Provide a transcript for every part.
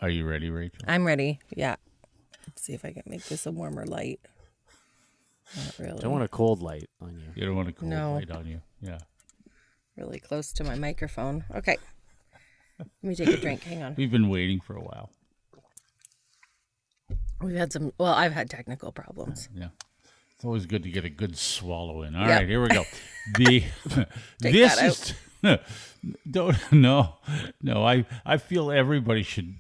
Are you ready, Rachel? I'm ready. Yeah. Let's see if I can make this a warmer light. Not really. Don't want a cold light on you. You don't want a cold light on you. Yeah. Really close to my microphone. Okay. Let me take a drink. Hang on. We've been waiting for a while. We've had some, well, I've had technical problems. Yeah. It's always good to get a good swallow in. All right, here we go. This is no. I feel everybody should,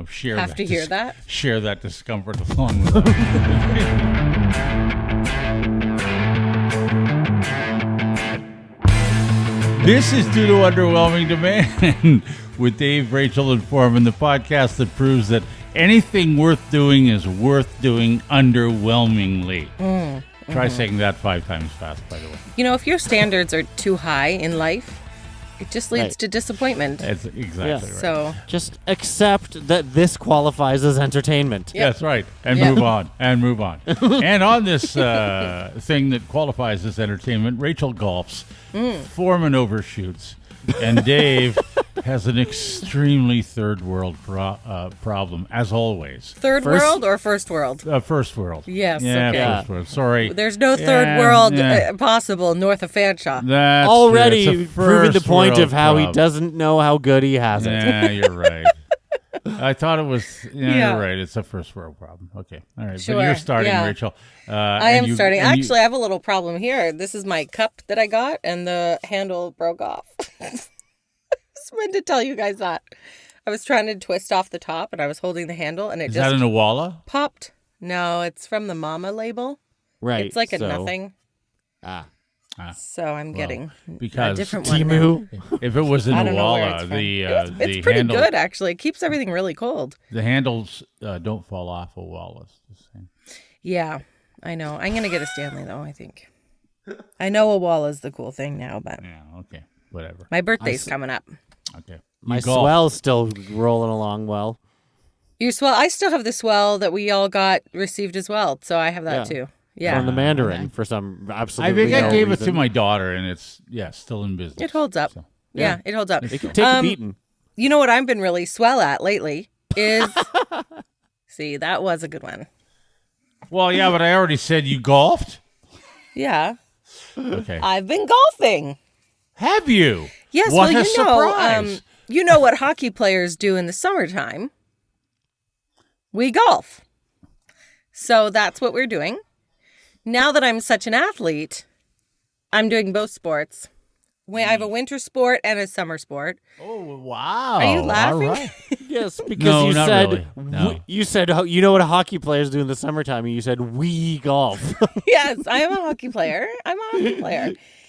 share Have to hear that? Share that discomfort along with us. This is due to underwhelming demand with Dave, Rachel, and Forman, the podcast that proves that anything worth doing is worth doing underwhelmingly. Try saying that 5 times fast, by the way. If your standards are too high in life, it just leads to disappointment. That's exactly right. So just accept that this qualifies as entertainment. Yep. That's right. And move on. And on this thing that qualifies as entertainment, Rachel golfs, Forman overshoots, and Dave has an extremely third world problem, as always. Third world or first world? First world. Yes. Yeah, okay. first world. Sorry. There's no third world possible north of Fanshawe. That's already proving the point of how problem. He doesn't know how good he has it. Yeah, you're right. I thought it was. You're right. It's a first world problem. Okay, all right. Sure. But you're starting, Rachel. I am starting. Actually, I have a little problem here. This is my cup that I got, and the handle broke off. I just meant to tell you guys that. I was trying to twist off the top, and I was holding the handle, and it Is just that an Awala? popped. No, it's from the Mama label. Right. It's like a nothing. So I'm getting because a different one. Timu. If it was an I don't know where Awala, it's the it's pretty handle, good, actually. It keeps everything really cold. the handles don't fall off Awalas. Yeah, I know. I'm going to get a Stanley, though, I think. I know Awala's the cool thing now, but Yeah. Okay. Whatever. my birthday's coming up. Okay. My You golf. swell's still rolling along well. Your swell, I still have the swell that we all got received as well, so I have that too. Yeah. From the Mandarin for some I absolutely think I no gave reason. it to my daughter, and it's still in business. It holds up. So. Yeah, it holds up. It can take a beating. You know what I've been really swell at lately is... See, that was a good one. Well, yeah, but I already said you golfed. Yeah. Okay. I've been golfing. Have you? Yes, What well, a surprise. you know what hockey players do in the summertime. We golf. So that's what we're doing. Now that I'm such an athlete, I'm doing both sports. I have a winter sport and a summer sport. Oh, wow. Are you laughing? All right. Yes, because No, you not said really. No. you said you know what a hockey players do in the summertime, and you said we golf. Yes, I am a hockey player.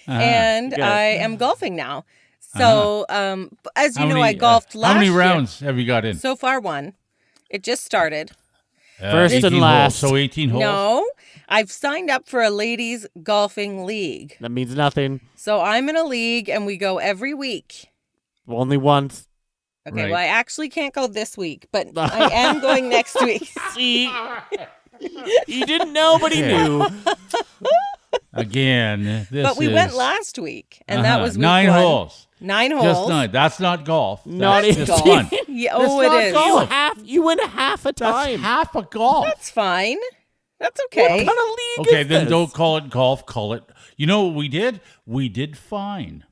And I am golfing now. So, as you know, I golfed last How many year. rounds have you got in? So far, one. It just started. First 18 and last. Holes, so 18 holes? No, I've signed up for a ladies golfing league. That means nothing. So I'm in a league, and we go every week. Only once. Okay, Right. well, I actually can't go this week, but I am going next week. See, he didn't know, but he knew. Again, this But we is... went last week, and that was week 9 one. holes. 9 holes. Just 9. That's not golf. Not That's even just fun. Yeah, That's oh, it not is. golf. You went half a That's time. half a golf. That's fine. That's What okay. kind of league Okay, is then this? don't call it golf. Call it... You know what we did? We did fine.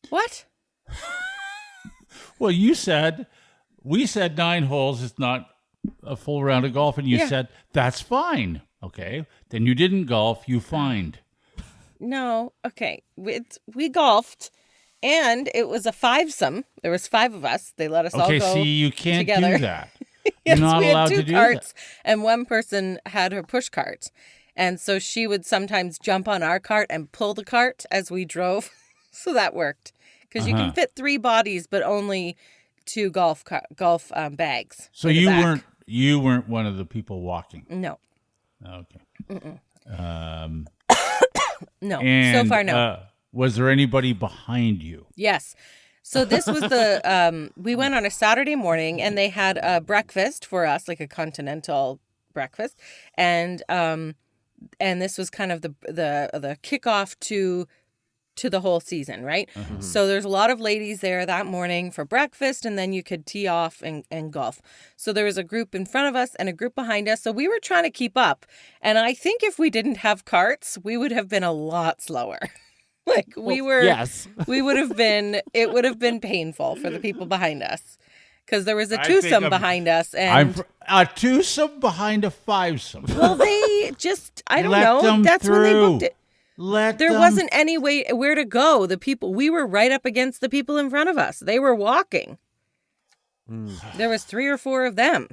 What? Well, we said 9 holes is not a full round of golf, and you said, that's fine. Okay, then you didn't golf, you fined. No. Okay. We golfed, and it was a fivesome. There was 5 of us. They let us all Okay, go see, you can't together. do that. Yes, You're not we had allowed 2 to do carts, and one person had her push cart. And so she would sometimes jump on our cart and pull the cart as we drove. So that worked. Because you can fit 3 bodies, but only 2 golf bags. So in the back. you weren't one of the people walking. No. Okay. No. And, so far, no. Was there anybody behind you? Yes. So this was the, we went on a Saturday morning, and they had a breakfast for us, like a continental breakfast. And this was kind of the kickoff to to the whole season, right? So there's a lot of ladies there that morning for breakfast, and then you could tee off and golf. So there was a group in front of us and a group behind us. So we were trying to keep up. And I think if we didn't have carts, we would have been a lot slower. Like we were, yes. we would have been, it would have been painful for the people behind us. Because there was a I think twosome behind us. And a twosome behind a fivesome. well, they just, I don't Let know. them That's when they through. booked it. There There wasn't any way where to go. The people, we were right up against the people in front of us. They were walking. There was 3 or 4 of them.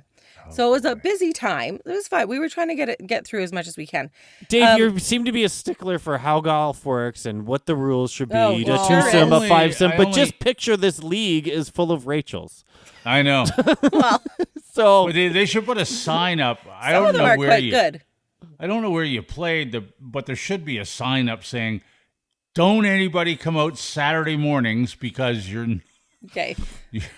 So it was a busy time. It was fine. We were trying to get through as much as we can. Dave, you seem to be a stickler for how golf works and what the rules should be. Oh, A well, twosome, a only- fivesome, I but only- just picture this league is full of Rachels. I know. Well, So But they should put a sign up. I some don't of them know are where quite you. good. I don't know where you played, but there should be a sign up saying, "Don't anybody come out Saturday mornings because you're." Okay.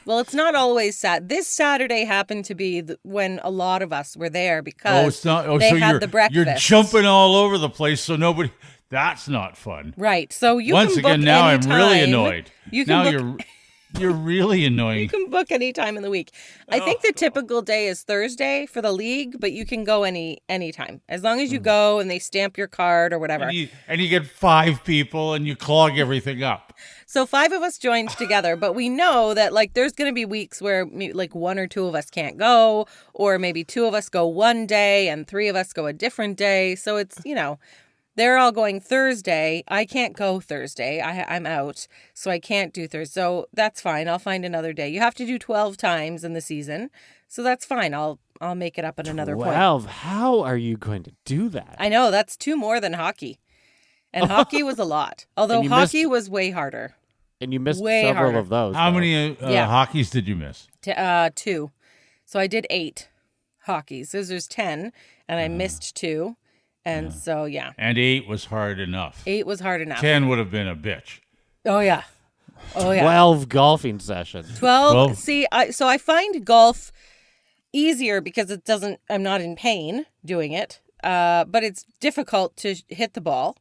Well, it's not always sad. This Saturday happened to be when a lot of us were there because Oh, it's not. Oh, they so had the breakfast. you're jumping all over the place, so nobody. That's not fun. Right. So you Once can again, book now I'm anytime. really annoyed. You can Now book you're really annoying. You can book any time in the week. I think the typical day is Thursday for the league, but you can go any time as long as you go and they stamp your card or whatever. And you get 5 people and you clog everything up. So 5 of us joined together, but we know that like there's going to be weeks where like 1 or 2 of us can't go, or maybe 2 of us go one day and 3 of us go a different day. So it's, they're all going Thursday. I can't go Thursday. I'm out, so I can't do Thursday. So that's fine. I'll find another day. You have to do 12 times in the season, so that's fine. I'll make it up at another point. 12. How are you going to do that? I know that's 2 more than hockey, and hockey was a lot. Although And you hockey was way harder. And you missed Way several harder. of those. How though. many Yeah. hockeys did you miss? 2. So I did 8 hockeys. So there's 10, and I missed 2, and so yeah, And 8 was hard enough. 8 was hard enough. 10 would have been a bitch. Oh yeah. 12 golfing sessions. 12. Well- See, I find golf easier because I'm not in pain doing it. But it's difficult to hit the ball.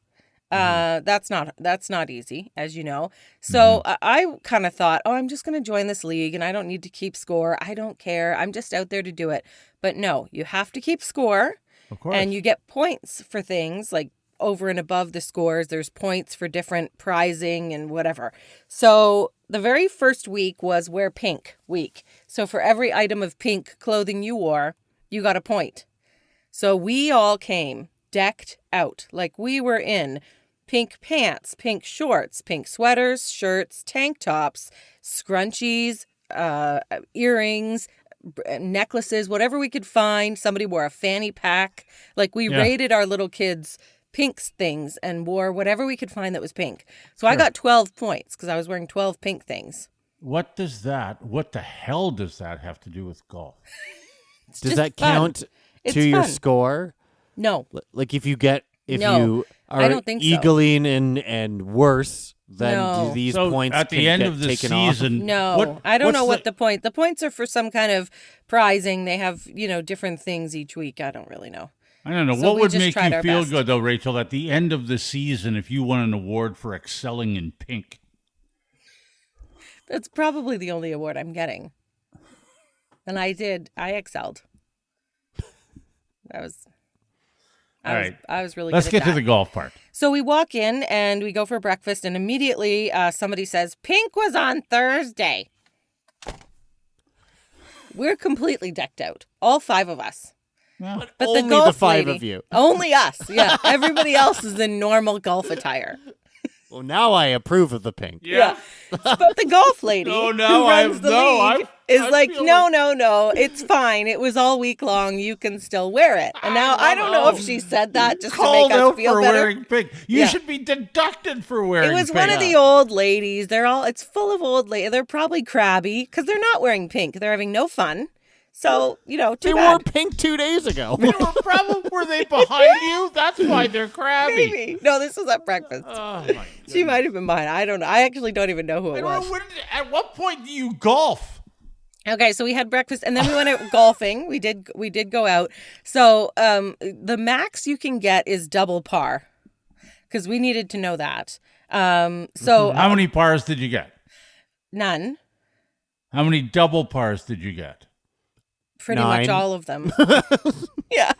That's not easy, as you know. So I kind of thought, I'm just going to join this league and I don't need to keep score. I don't care. I'm just out there to do it. But no, you have to keep score. Of course. And you get points for things like over and above the scores. There's points for different prizing and whatever. So the very first week was Wear Pink week. So for every item of pink clothing you wore, you got a point. So we all came decked out. Like we were in pink pants, pink shorts, pink sweaters, shirts, tank tops, scrunchies, earrings, necklaces, whatever we could find. Somebody wore a fanny pack. Like we raided our little kids' pink things and wore whatever we could find that was pink. So I got 12 points because I was wearing 12 pink things. what the hell does that have to do with golf? Does just that fun. count It's to your fun. score? No. Like if you No, you I are don't think so. eagling and worse, then No. do these So points at the can end get of the taken off? season, No, I don't know what's what the point. The points are for some kind of prizing. They have, different things each week. I don't really know. I don't know. So What we would just make tried you our feel best. good, though, Rachel, at the end of the season if you won an award for excelling in pink? That's probably the only award I'm getting. And I excelled. All right. I was really Let's good get at to that. the golf part. So we walk in and we go for breakfast, and immediately somebody says, "Pink was on Thursday." We're completely decked out, all 5 of us. Well, But Only the golf the 5 lady, of you. only us. Yeah, everybody else is in normal golf attire. Well, now I approve of the pink. Yeah. But the golf lady No, who I- runs the no, league I is like, feel no, it's fine. It was all week long. You can still wear it. And now I don't know if she said that just to called make us out feel for better. wearing pink. You Yeah. should be deducted for wearing It pink. was one of the old ladies. It's full of old ladies. They're probably crabby because they're not wearing pink. They're having no fun. So, They too wore bad. pink 2 days ago. Were they behind you? That's why they're crabby. Maybe. No, this was at breakfast. Oh, my She might have been behind. I don't know. I actually don't even know who I it don't was. know, at what point do you golf? Okay, so we had breakfast and then we went out golfing. We did go out. So the max you can get is double par because we needed to know that. So How many pars did you get? none. How many double pars did you get? Pretty 9. much all of them. Yeah,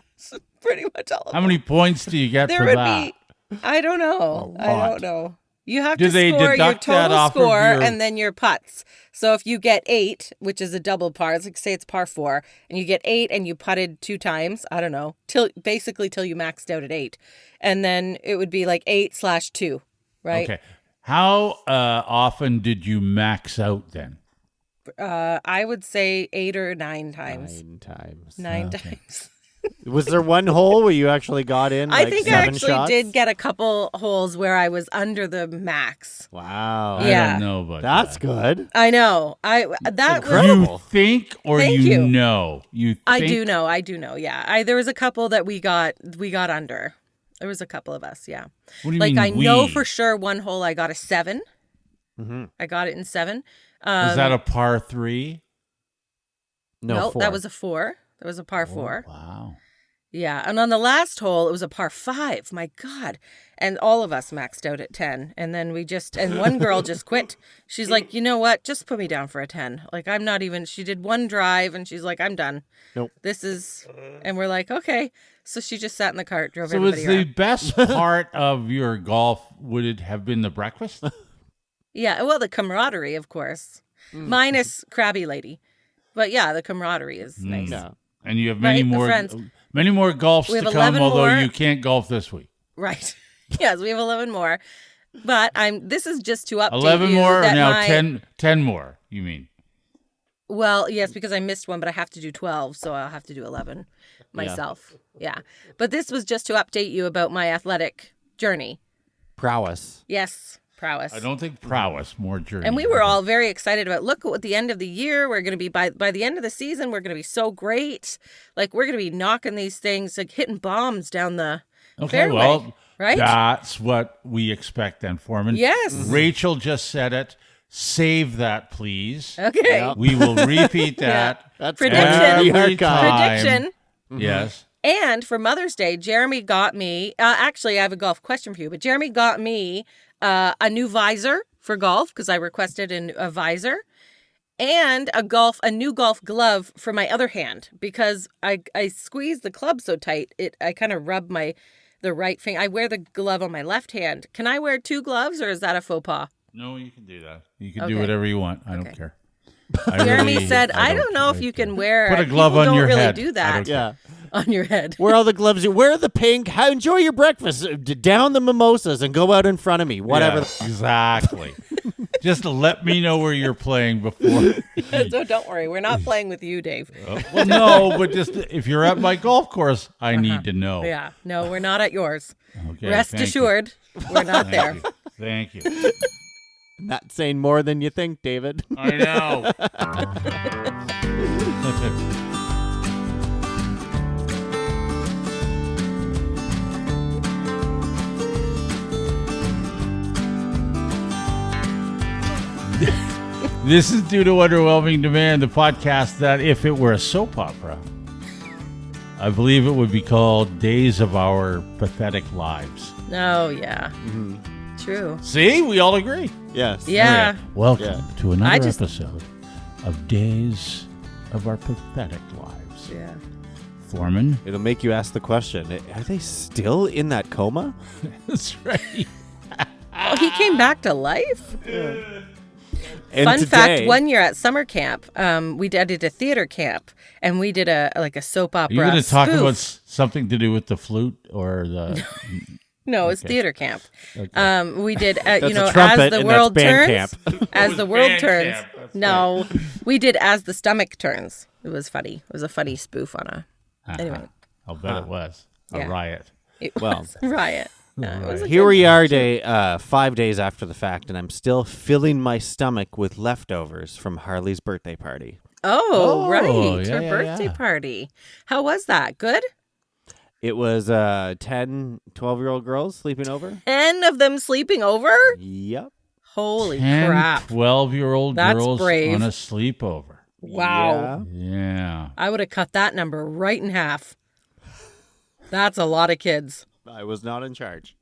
pretty much all of them. How many points do you get There for would that? be. I don't know. I lot. don't know. You have Do to they score your deduct that total off of score your- and then your putts. So if you get 8, which is a double par, it's like say it's par 4, and you get 8 and you putted 2 times, I don't know, till you maxed out at 8, and then it would be like 8/2, right? Okay. How often did you max out then? I would say 8 or 9 times. 9 times. 9 times. Was there one hole where you actually got in? I like think I 7 actually shots? did get a couple holes where I was under the max. Wow. Yeah. I don't know about That's that. good. I know. That was incredible. You think or Thank you you. know? You think? I do know. Yeah. There was a couple that we got under. There was a couple of us, yeah. What do you Like mean I know we? for sure one hole I got a 7. Mm-hmm. I got it in 7. Was that a par 3? No, 4. that was a 4. That was a par 4. Wow. Yeah, and on the last hole it was a par 5. My God. And all of us maxed out at 10. And then one girl just quit. She's like, "You know what? Just put me down for a 10." Like I'm not even, she did one drive and she's like, "I'm done." Nope. And we're like, "Okay." So she just sat in the cart, drove So was everybody the around. best part of your golf, would it have been the breakfast? Yeah, well, the camaraderie, of course. Minus Crabby Lady. But yeah, the camaraderie is nice. Yeah. And you have Right, the friends. many more golfs We have to come, 11 although more. you can't golf this week. Right. Yes, we have 11 more. But this is just to update 11 you more, or that now my, 10 more, you mean? Well, yes, because I missed one, but I have to do 12, so I'll have to do 11 myself. Yeah. But this was just to update you about my athletic journey. Prowess. Yes, prowess. I don't think prowess, more journey. And we were all very excited about, look, at the end of the year, we're going to be, by the end of the season, we're going to be so great. Like, we're going to be knocking these things, like hitting bombs down the fairway, well, right? that's what we expect then, Forman. Yes. Rachel just said it. Save that, please. Okay. Yeah. We will repeat that. That's Prediction. every time. Prediction. Yes. And for Mother's Day, Jeremy got me, actually, I have a golf question for you, but Jeremy got me a new visor for golf because I requested a visor, and a new golf glove for my other hand because I squeeze the club so tight, I kind of rub the right finger. I wear the glove on my left hand. Can I wear 2 gloves or is that a faux pas? No, you can do that. You can do Okay. whatever you want. I don't Okay. care. Jeremy said, I don't know if you can wear. Put a glove people on don't your really head. do I that don't care. Yeah. on your head. Wear all the gloves. Wear the pink. Enjoy your breakfast. Down the mimosas and go out in front of me. Whatever. Yeah, exactly. Just let me know where you're playing before. So don't worry, we're not playing with you, Dave. Well, no, but just if you're at my golf course, I need to know. Yeah, no, we're not at yours. Okay, Rest thank you. assured, we're not there. Thank you. Thank you. Not saying more than you think, David. I know. This is due to Underwhelming Demand, the podcast that, if it were a soap opera, I believe it would be called Days of Our Pathetic Lives. Oh, yeah. True. See, we all agree. Yes. Yeah. Welcome Yeah. to another I just- episode of Days of Our Pathetic Lives. Yeah. Foreman. It'll make you ask the question, are they still in that coma? That's right. Oh, he came back to life? And Fun fact, today- one year at summer camp, I did a theater camp, and we did a soap Are opera you going to talk spoof. about something to do with the flute or the... No, it's Okay. theater camp. Okay. We did, That's you know, a trumpet, as the and world that's band turns. camp. As the world band turns. camp, that's No, we did as the stomach turns. It was funny. It was a funny spoof on a. Anyway, I'll bet it was. A Yeah. riot. it Well, was a riot. No, it was a Here good- we are, 5 days after the fact, and I'm still filling my stomach with leftovers from Harley's birthday party. Oh, Oh, right. yeah, Her yeah, birthday yeah. party. How was that? Good? It was 10, 12-year-old girls sleeping over. 10 of them sleeping over? Yep. Holy 10, crap. 12-year-old That's girls brave. on a sleepover. Wow. Yeah. I would have cut that number right in half. That's a lot of kids. I was not in charge.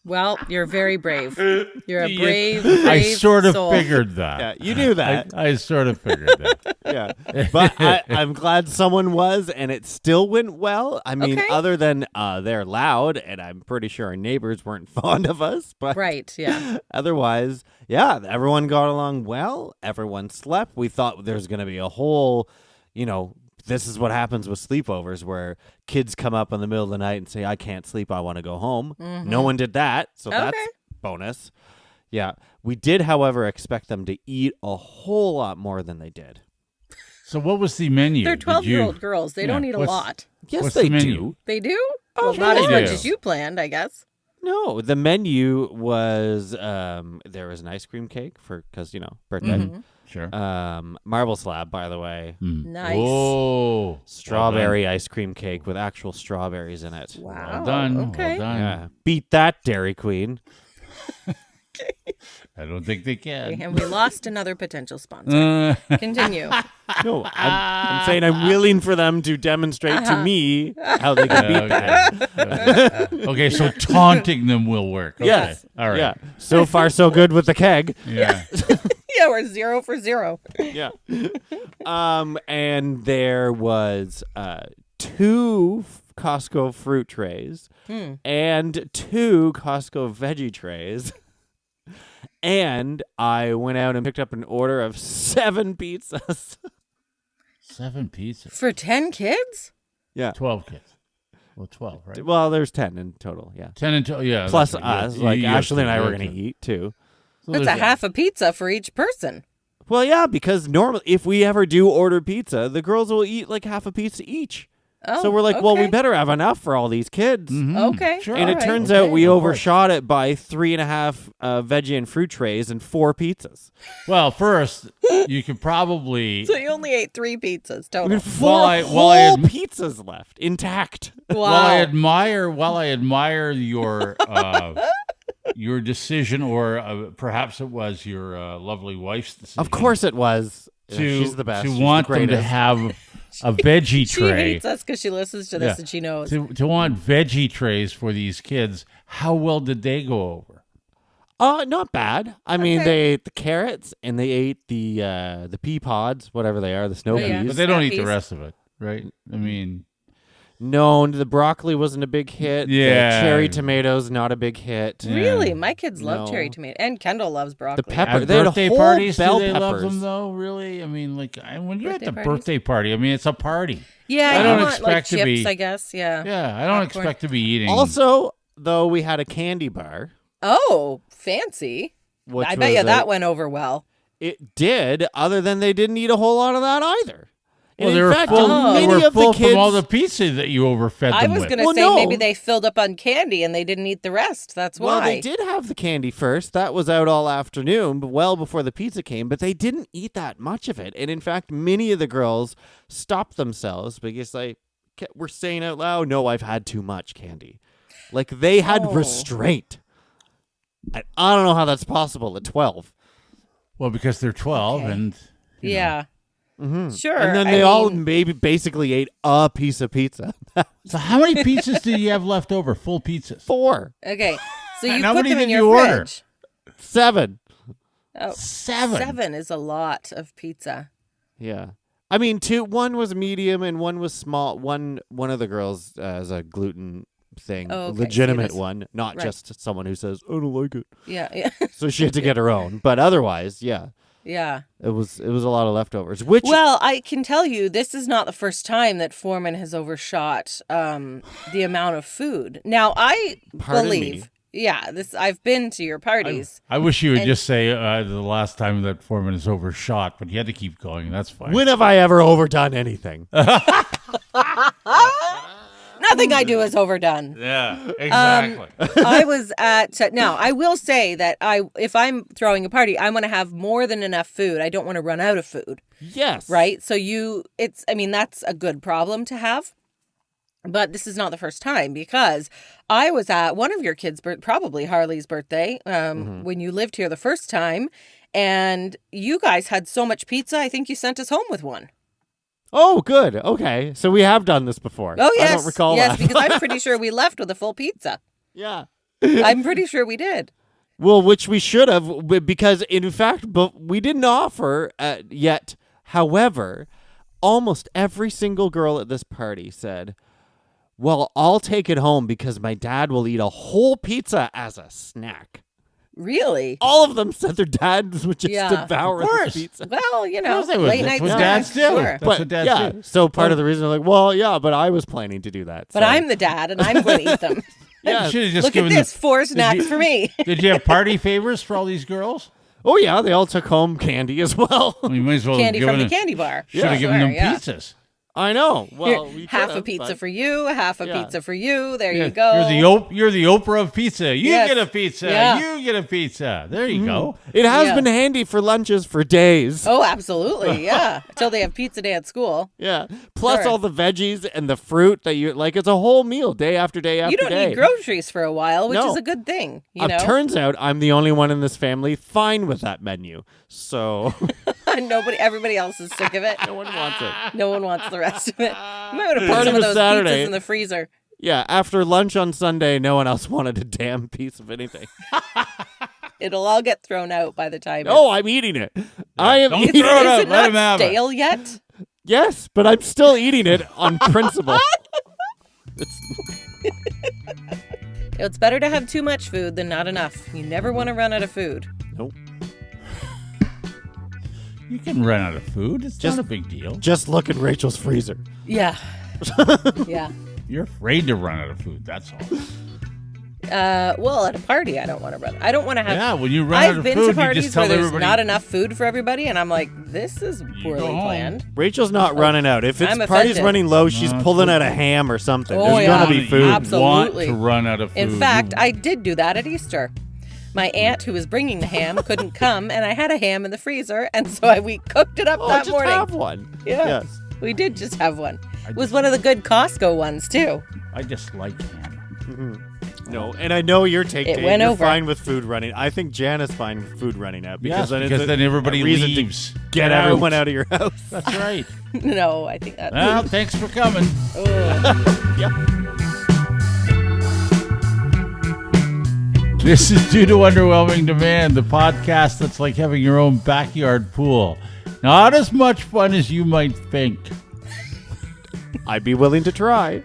Well, you're very brave. You're a Yeah, brave I sort of soul. figured that. Yeah, you knew that. I sort of figured that. Yeah, but I'm glad someone was, and it still went well. I mean, Okay. other than they're loud, and I'm pretty sure our neighbors weren't fond of us. But Right, yeah. otherwise, yeah, everyone got along well. Everyone slept. We thought there's going to be a whole, this is what happens with sleepovers where kids come up in the middle of the night and say, I can't sleep, I want to go home. No one did that, so that's Okay. bonus. Yeah. We did, however, expect them to eat a whole lot more than they did. So what was the menu? They're Did 12-year-old you- girls. They Yeah, don't eat a what's- lot. Yes, What's they the menu? do. They do? Oh, Well, not yeah, as they much do. as you planned, I guess. No, the menu was there was an ice cream cake because birthday. Mm-hmm. Sure. Marble slab, by the way. Nice. Oh, Strawberry ice cream cake with actual strawberries in it. Wow. Well done. Okay. Well done. Yeah, beat that, Dairy Queen. I don't think they can. And we lost another potential sponsor. Continue. No, I'm saying I'm willing for them to demonstrate to me how they can beat that. Okay, so taunting them will work. Okay. Yes. All right. Yeah. So far, so good with the keg. Yeah. Yeah, we're 0 for 0. Yeah. And there was 2 Costco fruit trays and 2 Costco veggie trays. And I went out and picked up an order of 7 pizzas. 7 pizzas. For 10 kids? Yeah. 12 kids. Well, 12, right? Well, there's 10 in total, yeah. 10 and 12, yeah. Plus that's right. us. You- Like, you have Ashley and I you were have going to eat, too. So That's a there's half a pizza for each person. Well, yeah, because normally, if we ever do order pizza, the girls will eat like half a pizza each. Oh, So we're like, well, we okay. better have enough for all these kids. Okay. Sure. And it all right, turns okay. out we of course. overshot it by 3.5 veggie and fruit trays and 4 pizzas. Well, first, you could probably. So you only ate 3 pizzas We total. had 4 While I whole adm- pizzas left, intact. Wow. While I admire your decision, or perhaps it was your lovely wife's decision. Of course it was. To, She's the best. to She's want the them to greatest. have a veggie She tray. hates us because she listens to this Yeah. and she knows. To want veggie trays for these kids. How well did they go over? Not bad. I mean, Okay. they ate the carrots and they ate the pea pods, whatever they are, the snow Oh, yeah. peas. But they don't eat Snappies. the rest of it, right? I mean, No, the broccoli wasn't a big hit. Yeah. The cherry tomatoes, not a big hit. Yeah. Really? My kids love No. cherry tomato. And Kendall loves broccoli. pepper- at they had a birthday whole parties, do bell they love peppers. them though? Really? I mean, like when you're at Birthday the parties? birthday party, I mean, it's a party. Yeah, I you don't want like expect to chips, be- I guess. Yeah. Yeah, I don't Popcorn. expect to be eating. Also, though, we had a candy bar. Oh, fancy. Which I bet was you that went over well. It did, other than they didn't eat a whole lot of that either. well, And they in were fact, full. They many were of full the kids, from all the pizza that you overfed I them was with. going to Well, say no. maybe they filled up on candy and they didn't eat the rest. That's why. Well, they did have the candy first. That was out all afternoon, but well before the pizza came. But they didn't eat that much of it. And in fact, many of the girls stopped themselves because they were saying out loud, "No, I've had too much candy." Like they had Oh. restraint. I don't know how that's possible at 12. Well, because they're 12 Okay. and you know. Yeah. Sure. And then I they all mean, maybe basically ate a piece of pizza. So how many pizzas did you have left over? Full pizzas. 4. Okay. So you And how put many them in did your you order? fridge. 7. Oh, 7. 7 is a lot of pizza. Yeah. I mean, 2. One was medium and one was small. One of the girls has a gluten thing, Oh, okay. legitimate So it one, not right. just someone who says, "I don't like it." Yeah. Yeah. So she had to get her own. But otherwise, yeah, Yeah. it was a lot of leftovers. Which Well, I can tell you this is not the first time that Forman has overshot the amount of food. Now, I Pardon believe, me? yeah, I've been to your parties. I wish you would And- just say the last time that Foreman is overshot, but you had to keep going. That's fine. when have I ever overdone anything? Nothing I do is overdone. Yeah, exactly. I was at now. I will say that if I'm throwing a party, I want to have more than enough food. I don't want to run out of food, Yes. right? So that's a good problem to have. But this is not the first time because I was at one of your kids' probably Harley's birthday, when you lived here the first time, and you guys had so much pizza. I think you sent us home with one. Oh, good. Okay, so we have done this before. Oh yes, I don't recall yes, that. because I'm pretty sure we left with a full pizza. Yeah. I'm pretty sure we did. Well, which we should have, because in fact, but we didn't offer yet. However, almost every single girl at this party said, well, I'll take it home because my dad will eat a whole pizza as a snack. Really? All of them said their dads would just Yeah. devour the pizza. Well, you know, Of course they would. late That's night what snacks, dads do. sure. That's what dads do. So part of the reason they're like, well, yeah, but I was planning to do that. But so. I'm the dad, and I'm going to eat them. Yeah. You should have just Look at given this, 4 snacks for me. Did you have party favors for all these girls? Oh, yeah, they all took home candy as well. You might as well Candy have from given the candy bar. Should have given them pizzas. I know. Well, Here, we half a could've, pizza but- for you, half a Yeah. pizza for you. There Yeah, you go. You're the Oprah of pizza. You Yes. get a pizza. Yeah. You get a pizza. There you go. It has Yeah. been handy for lunches for days. Oh, absolutely. Yeah. Until they have pizza day at school. Yeah. Plus Sure. all the veggies and the fruit that you like. It's a whole meal day after day after You don't day. need groceries for a while, which No. is a good thing. You know, Turns out I'm the only one in this family fine with that menu. So everybody else is sick of it. no one wants it. No one wants the rest of it. You might want to put Part some of of a those Saturday. pizzas in the freezer. Yeah, after lunch on Sunday, no one else wanted a damn piece of anything. It'll all get thrown out by the time. Oh, I'm eating it. I am Don't eating throw it it. out. Is it Let him not have it. stale yet? Yes, but I'm still eating it on principle. It's better to have too much food than not enough. You never want to run out of food. Nope. You can run out of food. It's not a big deal. Just look at Rachel's freezer. Yeah. Yeah. You're afraid to run out of food. That's all. Well, at a party, I don't want to run. I don't want to have. Yeah, when you run out I've of been food, to you parties just tell where there's everybody. not enough food for everybody, and I'm like, this is poorly go home. planned. Rachel's not running out. If it's I'm party's offended. running low, she's pulling out a ham or something. Oh, There's yeah. gonna be food. Absolutely. Want to run out of food. In fact, I did do that at Easter. My aunt, who was bringing the ham, couldn't come, and I had a ham in the freezer, and so we cooked it up that just morning. have one. Yeah. Yes. We did just have one. It was one of the good Costco ones, too. I just like ham. No, and I know your take. It Dave. went You're over. fine with food running. I think Jan is fine with food running out because Yes, then because it's then everybody a reason leaves. to get everyone out of your house. That's right. No, I think that. Well, thanks for coming. This is Due to Underwhelming Demand, the podcast that's like having your own backyard pool. Not as much fun as you might think. I'd be willing to try.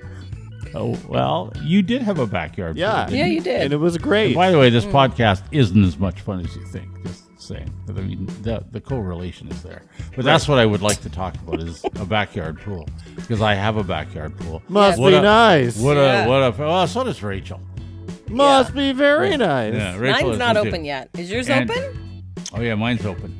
Oh, well, you did have a backyard Yeah. pool. Yeah, you did. And it was great. By the way, this podcast isn't as much fun as you think. Just saying. I mean, the correlation is there. But that's what I would like to talk about is a backyard pool. Because I have a backyard pool. Must What be a- nice. Yeah. Well, so does Rachel. Must be very nice. Yeah, Rachel Mine's is not one, too. open yet. Is yours And- open? Oh, yeah, mine's open.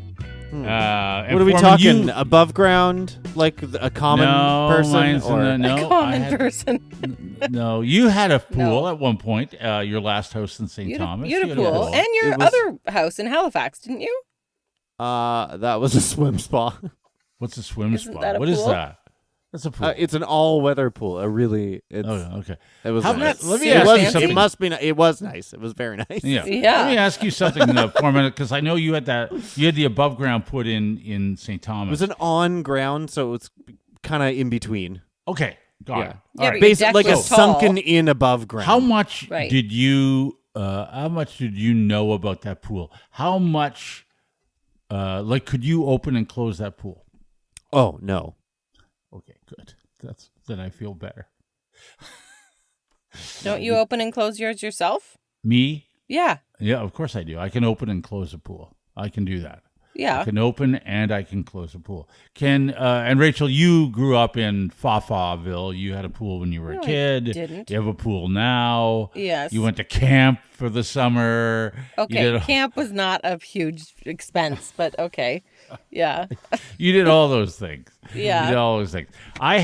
What And are we Forman, talking? you- Above ground, like a common No, person, mine's or in the- no, I Common had- person. No, you had a pool No. at one point. Your last house in St. You had Thomas. a pool. And your It was- other house in Halifax, didn't you? that was a swim spa. What's a swim Isn't spa? that a What is pool? that? That's a pool. It's an all-weather pool. It's, Oh, okay. It was How nice. about- let me It ask was you fancy? something. It must be. It was nice. It was very nice. Yeah. Yeah. Let me ask you something, Forman, because I know you had that. You had the above ground put in St. Thomas. It was an on ground, so it's kind of in between. Okay, got it. Yeah, All but right. your Basically, deck like a was tall. sunken in above ground. How much Right. did you? How much did you know about that pool? How much? Could you open and close that pool? Oh no. Okay, good. Then I feel better. Don't you open and close yours yourself? Me? Yeah. Yeah, of course I do. I can open and close a pool. I can do that. I Yeah. can open and I can close a pool. And Rachel, you grew up in Fafaville. You had a pool when you were No, a I kid. didn't. You have a pool now. Yes. You went to camp for the summer. You Okay. did, Camp was not a huge expense, but okay. Yeah. you did all those things. Yeah. You did all those things. I've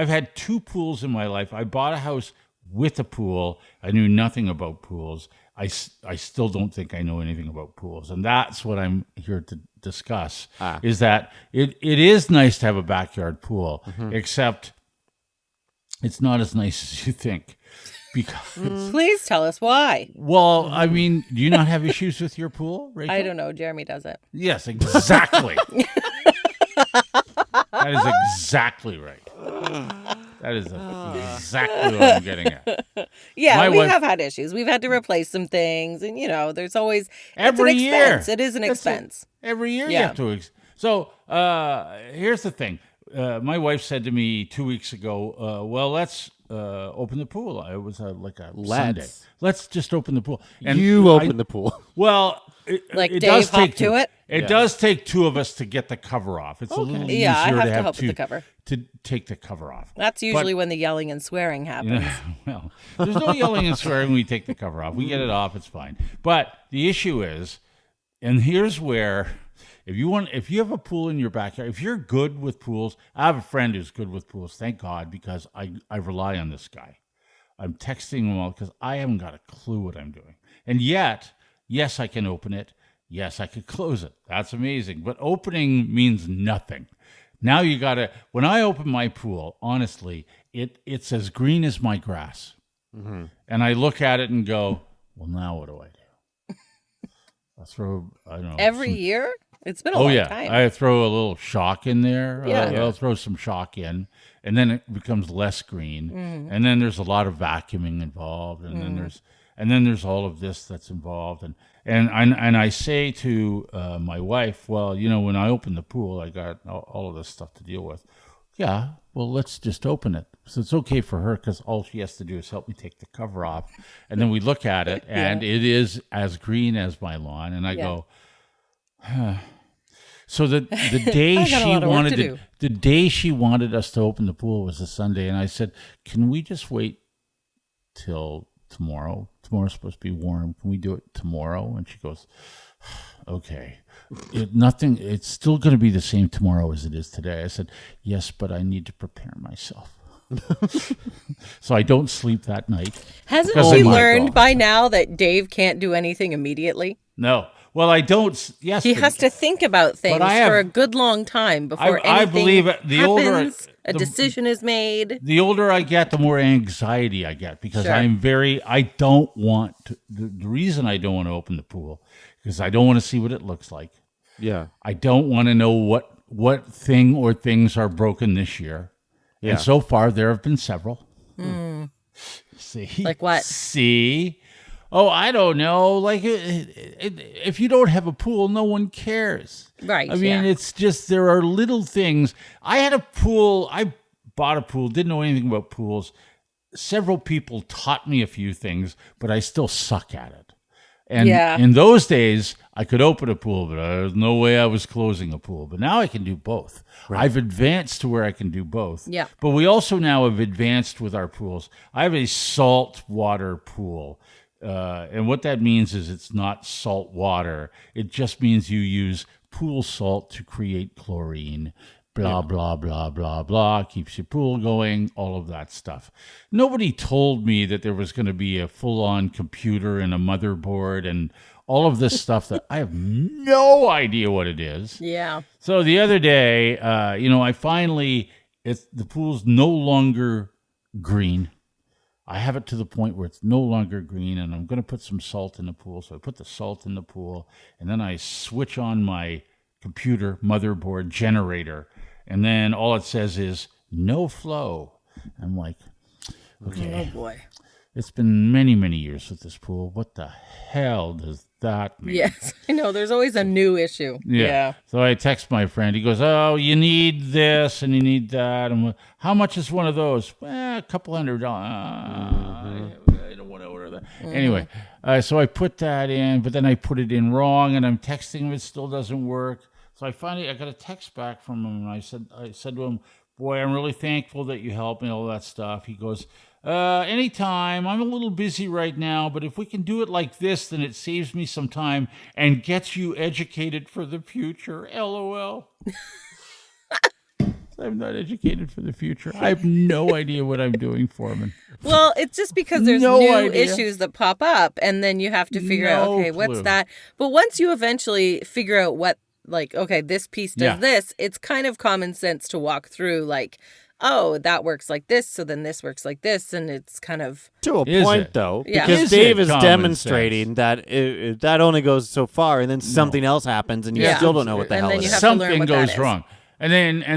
had two pools in my life. I bought a house with a pool. I knew nothing about pools. I still don't think I know anything about pools. And that's what I'm here to discuss, is that it is nice to have a backyard pool, except it's not as nice as you think. Because, Please tell us why. well, I mean, do you not have issues with your pool, Rachel? I don't know. Jeremy does it. Yes, exactly. That is exactly right. That is exactly what I'm getting at. Yeah, My we wife- have had issues. We've had to replace some things, and there's always Every it's an year. expense. It is an That's it. expense. Every year you Yeah. have to. So here's the thing. My wife said to me 2 weeks ago, well, let's open the pool. It was like a Sunday. Let's just open the pool. And You open the pool. Well, Like it Dave does hop take to two. it? It does take two of us to get the cover off. It's a little easier Yeah, I have to to have help two with the cover. to take the cover off. That's usually when the yelling and swearing happens. Well, there's no yelling and swearing when we take the cover off. We get it off, it's fine. But the issue is, and here's where, if you have a pool in your backyard, if you're good with pools, I have a friend who's good with pools, thank God, because I rely on this guy. I'm texting him all because I haven't got a clue what I'm doing. And yet, yes, I can open it. Yes, I could close it. That's amazing. But opening means nothing. Now you got to, when I open my pool, honestly, it's as green as my grass. Mm-hmm. And I look at it and go, well, now what do I do? I'll throw, I don't know. Every year? It's been a long time. I throw a little shock in there. Yeah. I'll throw some shock in, and then it becomes less green. Mm. And then there's a lot of vacuuming involved, and then there's all of this that's involved. And I say to my wife, well, when I open the pool, I got all of this stuff to deal with. Yeah, well, let's just open it. So it's okay for her because all she has to do is help me take the cover off, and then we look at it, and it is as green as my lawn, and I go. So the day the day she wanted us to open the pool was a Sunday, and I said, "Can we just wait till tomorrow? Tomorrow's supposed to be warm. Can we do it tomorrow?" And she goes, "Okay." It's still going to be the same tomorrow as it is today. I said, "Yes, but I need to prepare myself." So I don't sleep that night. Hasn't she learned by now that Dave can't do anything immediately? No. Well, I don't. Yes, he has to think about things for a good long time before anything happens. A decision is made. The older I get, the more anxiety I get because I don't want to. The reason I don't want to open the pool is I don't want to see what it looks like. Yeah. I don't want to know what thing or things are broken this year. Yeah. And so far, there have been several. See? Like what? See? Oh, I don't know. Like, if you don't have a pool, no one cares. Right. I mean, it's just there are little things. I had a pool. I bought a pool. Didn't know anything about pools. Several people taught me a few things, but I still suck at it. And in those days, I could open a pool, but there's no way I was closing a pool. But now I can do both. Right. I've advanced to where I can do both. Yeah. But we also now have advanced with our pools. I have a salt water pool. And what that means is it's not salt water. It just means you use pool salt to create chlorine. Blah, blah, blah, blah, blah. Keeps your pool going, all of that stuff. Nobody told me that there was going to be a full-on computer and a motherboard and all of this stuff that I have no idea what it is. Yeah. So the other day, I finally, the pool's no longer green. I have it to the point where it's no longer green, and I'm going to put some salt in the pool. So I put the salt in the pool, and then I switch on my computer motherboard generator, and then all it says is no flow. I'm like, okay. Oh, boy. It's been many, many years with this pool. What the hell does that mean? Yes, I know. There's always a new issue. Yeah. So I text my friend. He goes, "Oh, you need this and you need that. And how much is one of those?" A couple $100. I don't want to order that. Anyway, so I put that in, but then I put it in wrong, and I'm texting him. It still doesn't work. So I got a text back from him, and I said to him, "Boy, I'm really thankful that you helped me, all that stuff." He goes, "Anytime. I'm a little busy right now, but if we can do it like this, then it saves me some time and gets you educated for the future. LOL." I'm not educated for the future. I have no idea what I'm doing, Forman. Well, it's just because there's new issues that pop up, and then you have to figure out, okay, what's that? But once you eventually figure out what, like, okay, this piece does this, it's kind of common sense to walk through, like, oh, that works like this, so then this works like this, and it's kind of... To a point, though, Yeah. because Dave is demonstrating that that only goes so far, and then something else happens, and you still don't know what the hell it is. Something goes wrong. And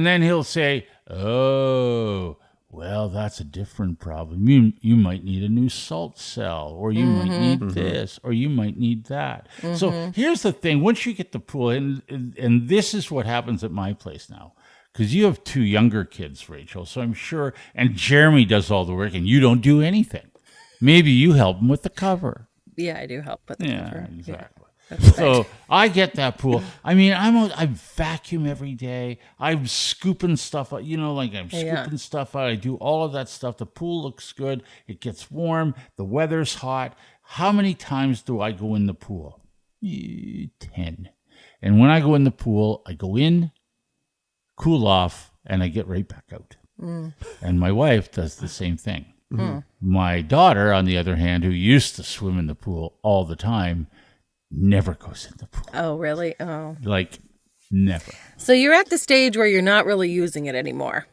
then he'll say, "Oh, Well, that's a different problem. You might need a new salt cell, or you might need this, or you might need that. So here's the thing. Once you get the pool, and this is what happens at my place now, because you have 2 younger kids, Rachel, so I'm sure, and Jeremy does all the work, and you don't do anything. Maybe you help him with the cover. Yeah, I do help with the cover. Exactly. That's So right. I get that pool. I mean, I vacuum every day. I'm scooping stuff out. I'm scooping stuff out. I do all of that stuff. The pool looks good. It gets warm. The weather's hot. How many times do I go in the pool? 10. And when I go in the pool, I go in, cool off, and I get right back out. And my wife does the same thing. My daughter, on the other hand, who used to swim in the pool all the time, never goes in the pool. Oh, really? Oh. Like, never. So you're at the stage where you're not really using it anymore.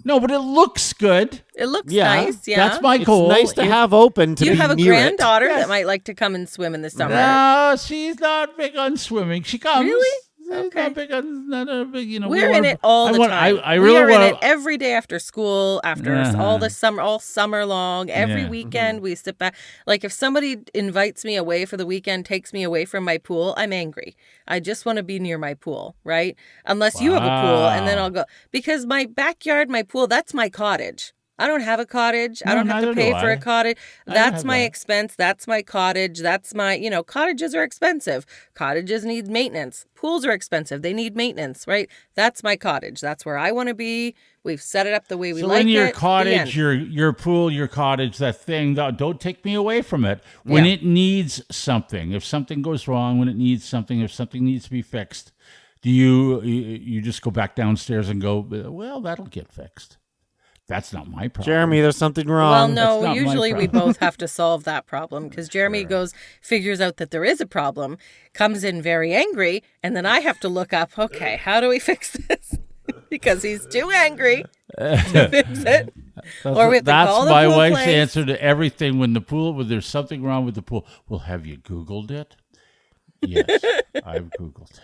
No, but it looks good. It looks Yeah, nice. Yeah. That's my It's goal. nice to have open to Do you be have a near it. granddaughter Yes. that might like to come and swim in the summer? No, she's not big on swimming. She comes. Really? She's Okay. not big on, not a big, We're in it all the time. I we really are in want it every day after school, after all summer long, every Yeah. weekend. We sit back. Like if somebody invites me away for the weekend, takes me away from my pool, I'm angry. I just want to be near my pool, right? Unless you have a pool, and then I'll go. Because my backyard, my pool, that's my cottage. I don't have a cottage. I No, don't have to neither pay do for I. a cottage. I don't That's have my that. expense. That's my cottage. That's my, cottages are expensive. Cottages need maintenance. Pools are expensive. They need maintenance, right? That's my cottage. That's where I want to be. We've set it up the way we So like it. in your The cottage, end. your pool, your cottage, that thing, don't take me away from it. When Yeah. it needs something, if something goes wrong, when it needs something, if something needs to be fixed, do you just go back downstairs and go, well, that'll get fixed? That's not my problem. Jeremy, there's something Well, wrong. no, That's not my usually we problem. both have to solve that problem because Jeremy figures out that there is a problem, comes in very angry, and then I have to look up, okay, how do we fix this? Because he's too angry to fix it. Or we have to call That's the my pool wife's place. answer to everything when there's something wrong with the pool. Well, have you Googled it? Yes, I've Googled it.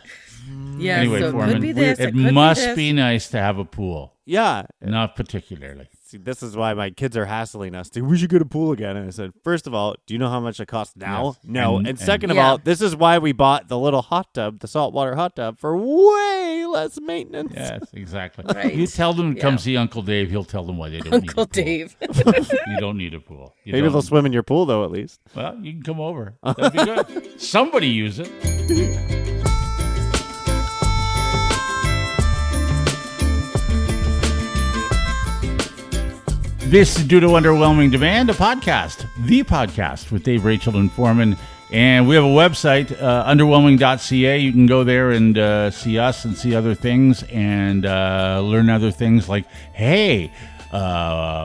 Yeah, Anyway, so it Forman, could be this. it could must this. be nice to have a pool. Yeah. Not particularly. See, this is why my kids are hassling us. We should get a pool again. And I said, first of all, do you know how much it costs now? Yes. No. And- And second of Yeah. all, this is why we bought the little hot tub, the saltwater hot tub, for way less maintenance. Yes, exactly. Right. You tell them to come Yeah. see Uncle Dave. He'll tell them why they don't Uncle need a pool. Dave. You don't need a pool. You Maybe don't. they'll swim in your pool, though, at least. Well, you can come over. That'd be good. Somebody use it. This is Due to Underwhelming Demand, a podcast, the podcast with Dave, Rachel, and Forman. And we have a website, underwhelming.ca. You can go there and see us and see other things and learn other things like, hey,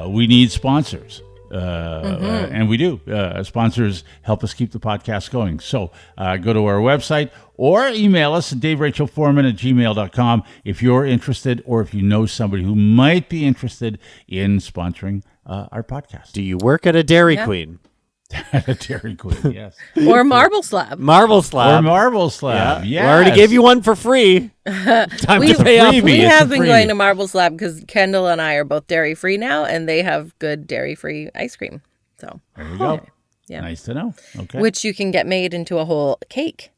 we need sponsors. And we do. Sponsors help us keep the podcast going. So go to our website or email us at daverachelforman@gmail.com if you're interested or if you know somebody who might be interested in sponsoring our podcast. Do you work at a Dairy Yeah. Queen? At a Dairy Queen, yes. Or marble slab. Marble Or slab. Marble Slab, We already gave you one for free. Time We- to pay up. freebie. We It's a have been freebie. going to Marble Slab because Kendall and I are both dairy-free now, and they have good dairy-free ice cream. So, There you go. Yeah. Nice to know. Okay. which you can get made into a whole cake,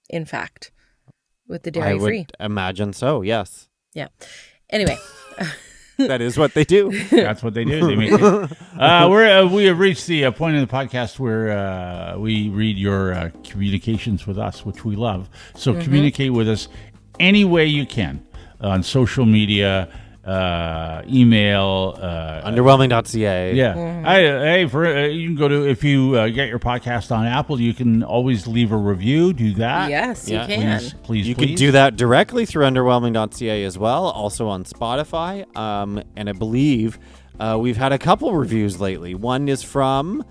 in fact, with the I dairy-free. would imagine so, yes. Yeah. Anyway, That is what they do. That's what they do. They make it. We have reached the point in the podcast where we read your communications with us, which we love. So communicate with us any way you can on social media, email, Underwhelming.ca. yeah. You can go to, if you get your podcast on Apple, you can always leave a review. Do that. yes, Yeah. you can. Please. You can do that directly through underwhelming.ca as well, also on Spotify. And I believe we've had a couple reviews lately. One is from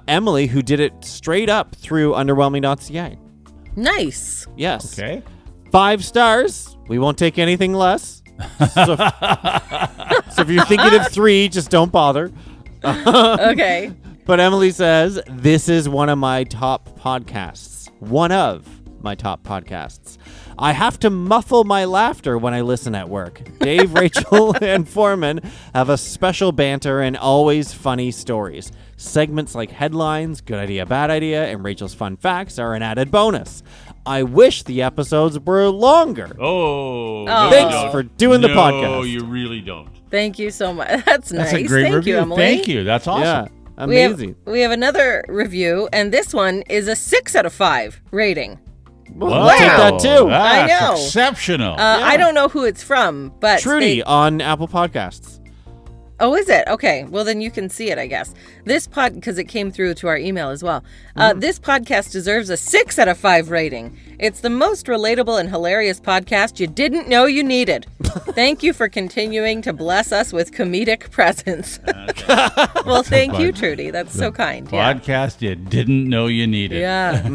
Emily, who did it straight up through underwhelming.ca. Nice. Yes. Okay. 5 stars. We won't take anything less. So if you're thinking of 3, just don't bother. Okay. But Emily says, this is one of my top podcasts. One of. my top podcasts. I have to muffle my laughter when I listen at work. Dave, Rachel, and Forman have a special banter and always funny stories. Segments like Headlines, Good Idea, Bad Idea, and Rachel's Fun Facts are an added bonus. I wish the episodes were longer. Oh, Thanks for doing the podcast. No, you really don't. Thank you so much. That's nice. That's a great Thank review. you, Emily. Thank you. That's awesome. Yeah, amazing. We have another review, and this one is a 6 out of 5 rating. We'll take that too. That's I know. exceptional. I don't know who it's from, but Trudy on Apple Podcasts. Oh, is it? Okay. Well, then you can see it, I guess. This because it came through to our email as well. This podcast deserves a 6 out of 5 rating. It's the most relatable and hilarious podcast you didn't know you needed. Thank you for continuing to bless us with comedic presence. Well, thank you, Trudy. That's so kind. Podcast you didn't know you needed. Yeah.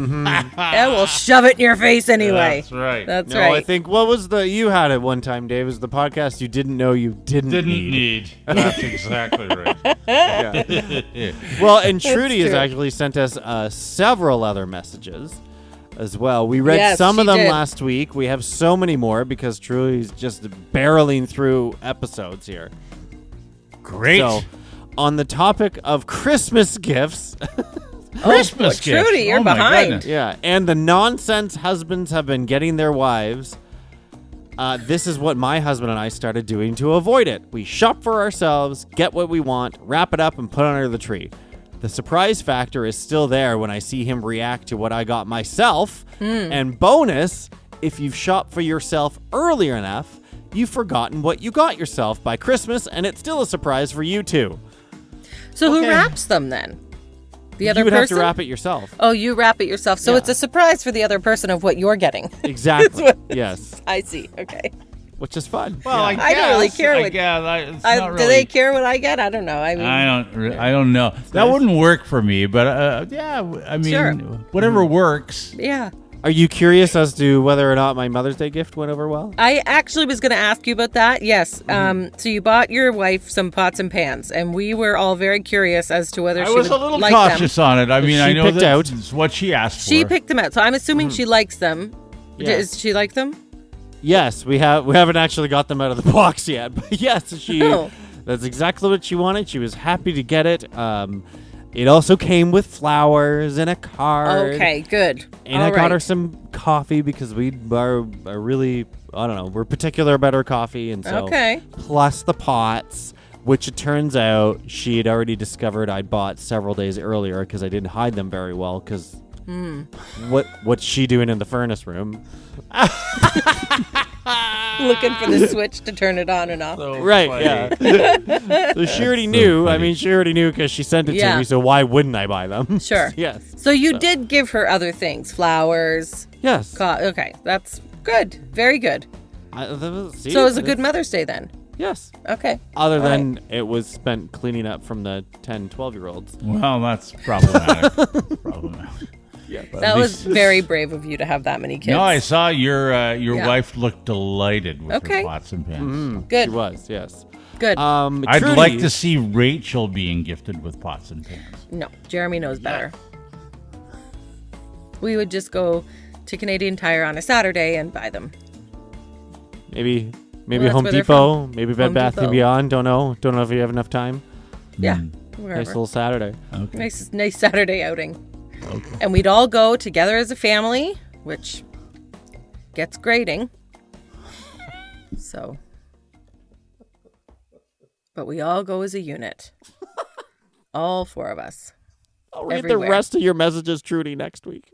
Yeah, we'll shove it in your face anyway. That's right. That's No, right. I think what was you had it one time, Dave, is the podcast you didn't know you didn't need. That's exactly right. Well, and Trudy has true. actually sent us several other messages as well. We read Yes, some of she them did. last week. We have so many more because Trudy's just barreling through episodes here. Great. So, on the topic of Christmas gifts, Christmas Trudy, gifts. you're Oh, my behind. goodness. yeah, and the nonsense husbands have been getting their wives. This is what my husband and I started doing to avoid it. We shop for ourselves, get what we want, wrap it up, and put it under the tree. The surprise factor is still there when I see him react to what I got myself. And bonus, if you've shopped for yourself earlier enough, you've forgotten what you got yourself by Christmas, and it's still a surprise for you too. So who Okay. wraps them then? The other You would person? have to wrap it yourself. Oh, you wrap it yourself. So Yeah. it's a surprise for the other person of what you're getting. Exactly. what- Yes. I see. Okay. Which is fun. Well, Yeah. I don't really guess, care I what- guess, it's not Do really, they care what I get? I don't know. I mean, I don't know. That nice. wouldn't work for me, but yeah, I mean, Sure. whatever works. yeah. Are you curious as to whether or not my Mother's Day gift went over well? I actually was going to ask you about that. Yes. So you bought your wife some pots and pans, and we were all very curious as to whether I she was would a little like cautious them. on it. I mean, I She know picked out. that's what she asked for. She picked them out, so I'm assuming she likes them. Yeah. Does she like them? Yes, we haven't actually got them out of the box yet, but yes, Oh. that's exactly what she wanted. She was happy to get it. It also came with flowers and a card. Okay, good. And All I got her right. some coffee because we are really, I don't know, we're particular about our coffee, and so Okay. plus the pots, which it turns out she had already discovered I'd bought several days earlier because I didn't hide them very well. Because what's she doing in the furnace room? Looking for the switch to turn it on and off. So Right, funny. yeah. So she already knew. I funny. mean, she already knew because she sent it Yeah. to me. So why wouldn't I buy them? Sure. Yes. So you did give her other things, flowers. Yes. Okay, that's good. Very good. See, So it was a good Mother's Day then. Yes. Okay. Other All than it was spent cleaning up from the 10, 12-year-olds. Well, that's problematic. Problematic. Yeah. But That at was least- very brave of you to have that many kids. No, I saw your Yeah. wife look delighted with Okay. her pots and pans. Good. She was, yes. Good. I'd Trudy- like to see Rachel being gifted with pots and pans. No, Jeremy knows better. We would just go to Canadian Tire on a Saturday and buy them. Maybe that's Home where they're Depot, maybe Bed Home Bath Depot. and Beyond. Don't know if you have enough time. Yeah, Nice wherever. little Saturday. Okay. Nice Saturday outing. And we'd all go together as a family, which gets grating. So, but we all go as a unit. All 4 of us. I'll read Everywhere. the rest of your messages, Trudy, next week.